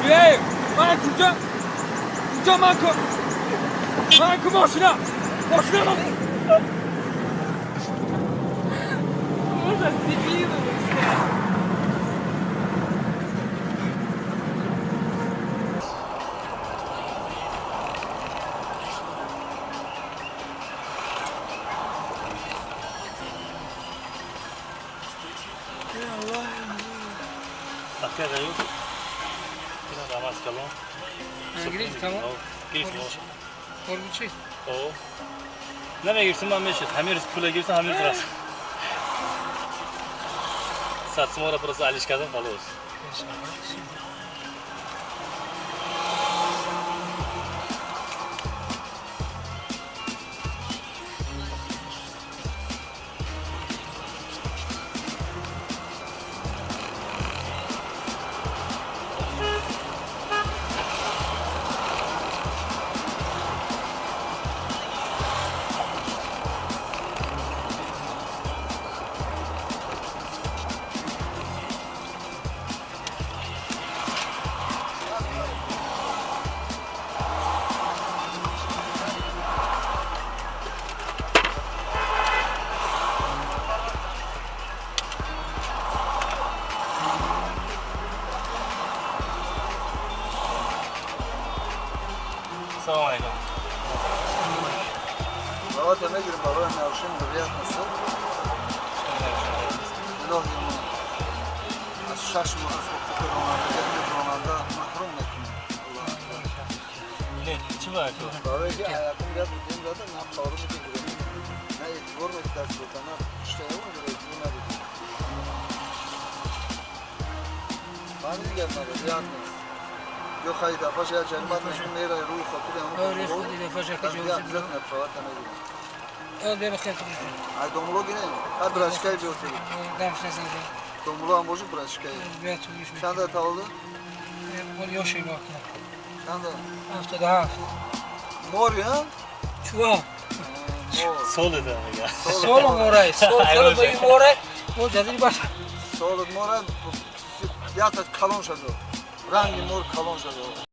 بیاییم من کجا من که ماشینا Можно с дебилом снять. Такая дают. Кина намаз калон. Гриль tamam. Giriş boş. Korkunç. O. Nereye girsin ben meşhur. Hamir pula girsin hamir duras. Satsım orada burası alışkadan falan olsun. Selamun aleyküm. Baba demek ki baba navşin buraya nasıl? Yok yok. Şaşma koronada mahrum ettim. Ne? Çi var ki? Baba ki hayatım ya bugün de ne yapalım ki bu? Ne etfor mu ders tutana işte yok mu böyle buna bir. Bana gelmedi yani. Yok hayır da başa gelmedi şimdi nereye ruh kapıda ama. Öyle خودی دفعه که جوزی Ne yapalım اول بیا بخیر Ay domulu yine. Ha biraz kay bir otel. دمش نزدی Domulu amboju biraz kay. بیا تو گوش Sen de tavlı. بول یوشی باکنم Sen de. 77 Mor ya. چوا Mor. Sol dedi ama ya. سولو مورای سولو بایی مورای مو جدید باشه Solid mor. Ya da kalon şadı. Rangi mor kalon şadı.